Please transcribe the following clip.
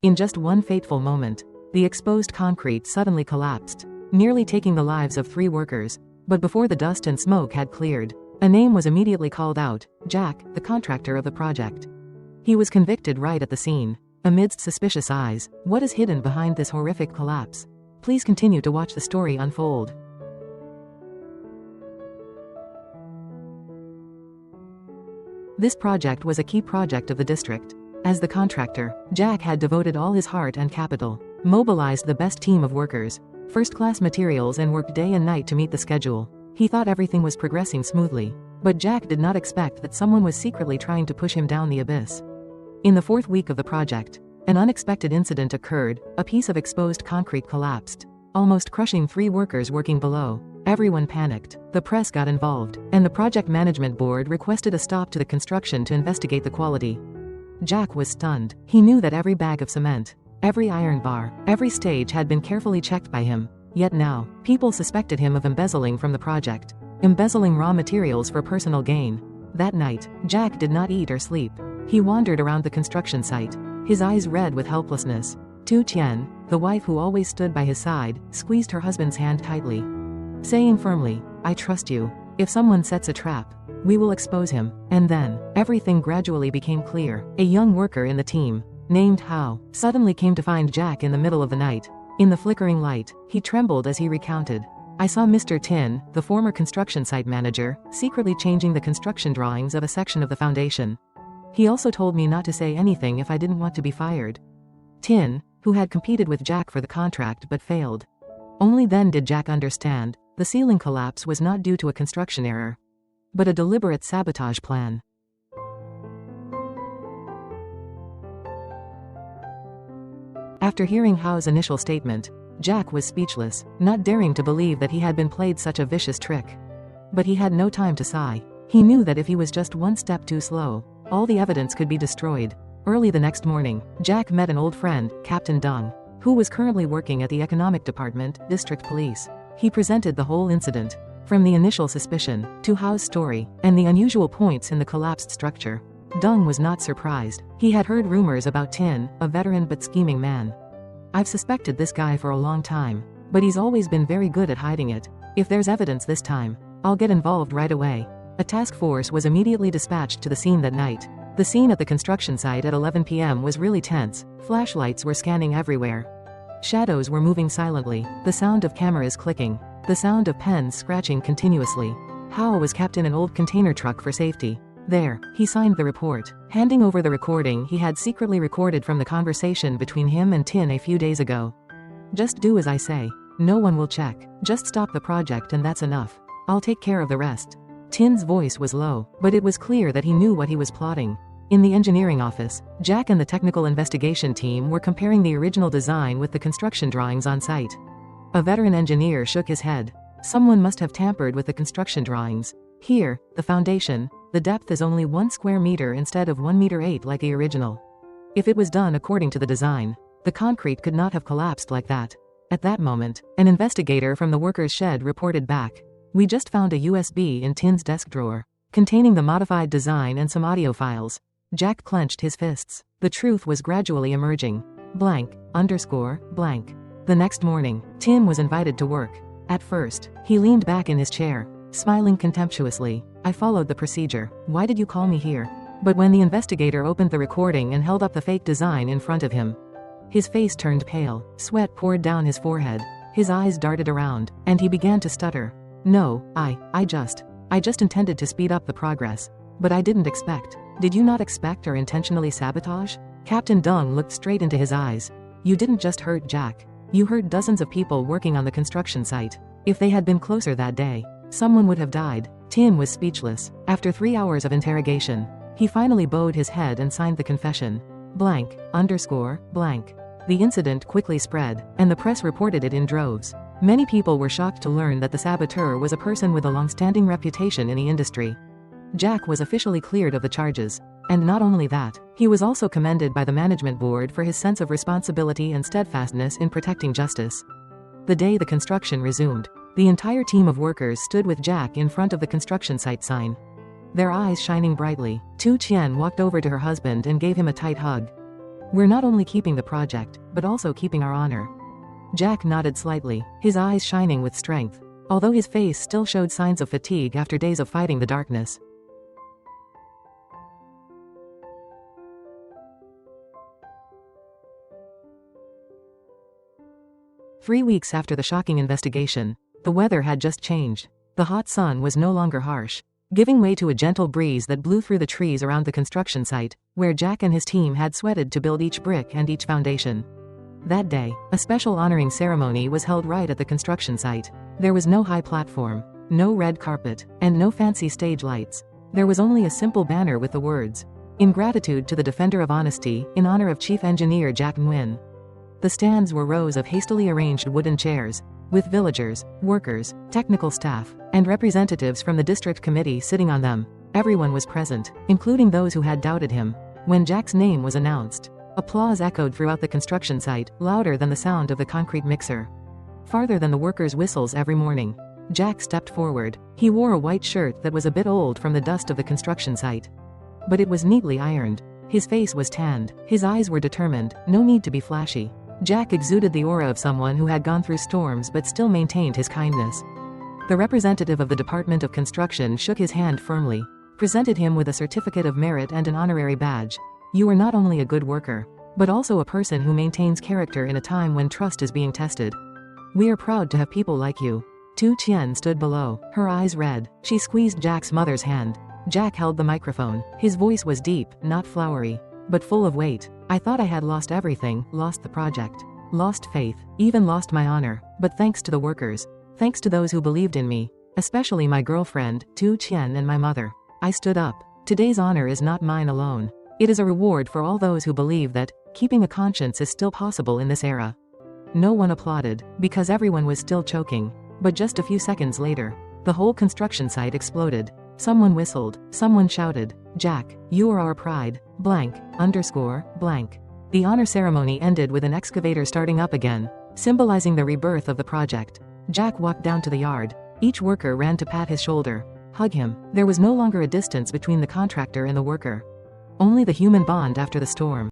In just one fateful moment, the exposed concrete suddenly collapsed, nearly taking the lives of 3 workers. But before the dust and smoke had cleared, a name was immediately called out: Jack, the contractor of the project. He was convicted right at the scene. Amidst suspicious eyes, what is hidden behind this horrific collapse? Please continue to watch the story unfold. This project was a key project of the district. As the contractor, Jack had devoted all his heart and capital, mobilized the best team of workers, first-class materials, and worked day and night to meet the schedule. He thought everything was progressing smoothly, but Jack did not expect that someone was secretly trying to push him down the abyss. In the 4th week of the project, an unexpected incident occurred. A piece of exposed concrete collapsed, almost crushing 3 workers working below. Everyone panicked, the press got involved, and the project management board requested a stop to the construction to investigate the quality. Jack was stunned. He knew that every bag of cement, every iron bar, every stage had been carefully checked by him. Yet now, people suspected him of embezzling from the project, embezzling raw materials for personal gain. That night, Jack did not eat or sleep. He wandered around the construction site, his eyes red with helplessness. Thien, the wife who always stood by his side, squeezed her husband's hand tightly, saying firmly, "I trust you. If someone sets a trap, we will expose him." And then, everything gradually became clear. A young worker in the team, named Hao, suddenly came to find Jack in the middle of the night. In the flickering light, he trembled as he recounted, "I saw Mr. Thien, the former construction site manager, secretly changing the construction drawings of a section of the foundation. He also told me not to say anything if I didn't want to be fired." Thien, who had competed with Jack for the contract but failed. Only then did Jack understand, the ceiling collapse was not due to a construction error, but a deliberate sabotage plan. After hearing Hao's initial statement, Jack was speechless, not daring to believe that he had been played such a vicious trick. But he had no time to sigh. He knew that if he was just one step too slow, all the evidence could be destroyed. Early the next morning, Jack met an old friend, Captain Deng, who was currently working at the Economic Department, District Police. He presented the whole incident, from the initial suspicion, to Hao's story, and the unusual points in the collapsed structure. Deng was not surprised. He had heard rumors about Thien, a veteran but scheming man. "I've suspected this guy for a long time, but he's always been very good at hiding it. If there's evidence this time, I'll get involved right away." A task force was immediately dispatched to the scene that night. The scene at the construction site at 11 p.m. was really tense. Flashlights were scanning everywhere. Shadows were moving silently, the sound of cameras clicking, the sound of pens scratching continuously. Hao was kept in an old container truck for safety. There, he signed the report, handing over the recording he had secretly recorded from the conversation between him and Thien a few days ago. "Just do as I say. No one will check. Just stop the project and that's enough. I'll take care of the rest." Thien's voice was low, but it was clear that he knew what he was plotting. In the engineering office, Jack and the technical investigation team were comparing the original design with the construction drawings on site. A veteran engineer shook his head. Someone must have tampered with the construction drawings. Here, the foundation, the depth is only 1 square meter instead of 1 meter 8 like the original. If it was done according to the design, the concrete could not have collapsed like that. At that moment, an investigator from the workers' shed reported back, "We just found a USB in Thien's desk drawer, containing the modified design and some audio files." Jack clenched his fists. The truth was gradually emerging. Blank, underscore, blank. The next morning, Thien was invited to work. At first, he leaned back in his chair, smiling contemptuously. "I followed the procedure. Why did you call me here?" But when the investigator opened the recording and held up the fake design in front of him, his face turned pale, sweat poured down his forehead, his eyes darted around, and he began to stutter. "No, I just intended to speed up the progress. But I didn't expect." "Did you not expect or intentionally sabotage?" Captain Deng looked straight into his eyes. "You didn't just hurt Jack. You hurt dozens of people working on the construction site. If they had been closer that day, someone would have died." Thien was speechless. After 3 hours of interrogation, he finally bowed his head and signed the confession. Blank, underscore, blank. The incident quickly spread, and the press reported it in droves. Many people were shocked to learn that the saboteur was a person with a long-standing reputation in the industry. Jack was officially cleared of the charges. And not only that, he was also commended by the management board for his sense of responsibility and steadfastness in protecting justice. The day the construction resumed, the entire team of workers stood with Jack in front of the construction site sign, their eyes shining brightly. Thien walked over to her husband and gave him a tight hug. We're not only keeping the project, but also keeping our honor. Jack nodded slightly, his eyes shining with strength, although his face still showed signs of fatigue after days of fighting the darkness. Three weeks after the shocking investigation, the weather had just changed. The hot sun was no longer harsh, giving way to a gentle breeze that blew through the trees around the construction site, where Jack and his team had sweated to build each brick and each foundation. That day, a special honoring ceremony was held right at the construction site. There was no high platform, no red carpet, and no fancy stage lights. There was only a simple banner with the words, "In gratitude to the Defender of Honesty, in honor of Chief Engineer Jack Nguyen." The stands were rows of hastily arranged wooden chairs, with villagers, workers, technical staff, and representatives from the district committee sitting on them. Everyone was present, including those who had doubted him. When Jack's name was announced, applause echoed throughout the construction site, louder than the sound of the concrete mixer. Farther than the workers' whistles every morning. Jack stepped forward. He wore a white shirt that was a bit old from the dust of the construction site. But it was neatly ironed. His face was tanned, his eyes were determined, no need to be flashy. Jack exuded the aura of someone who had gone through storms but still maintained his kindness. The representative of the Department of Construction shook his hand firmly, presented him with a certificate of merit and an honorary badge. "You are not only a good worker, but also a person who maintains character in a time when trust is being tested. We are proud to have people like you." Thien stood below, her eyes red. She squeezed Jack's mother's hand. Jack held the microphone. His voice was deep, not flowery, but full of weight. "I thought I had lost everything, lost the project, lost faith, even lost my honor, but thanks to the workers, thanks to those who believed in me, especially my girlfriend, Thien, and my mother, I stood up. Today's honor is not mine alone. It is a reward for all those who believe that keeping a conscience is still possible in this era." No one applauded, because everyone was still choking. But just a few seconds later, the whole construction site exploded. Someone whistled, someone shouted, "Jack, you are our pride, blank, underscore, blank." The honor ceremony ended with an excavator starting up again, symbolizing the rebirth of the project. Jack walked down to the yard. Each worker ran to pat his shoulder, hug him. There was no longer a distance between the contractor and the worker. Only the human bond after the storm.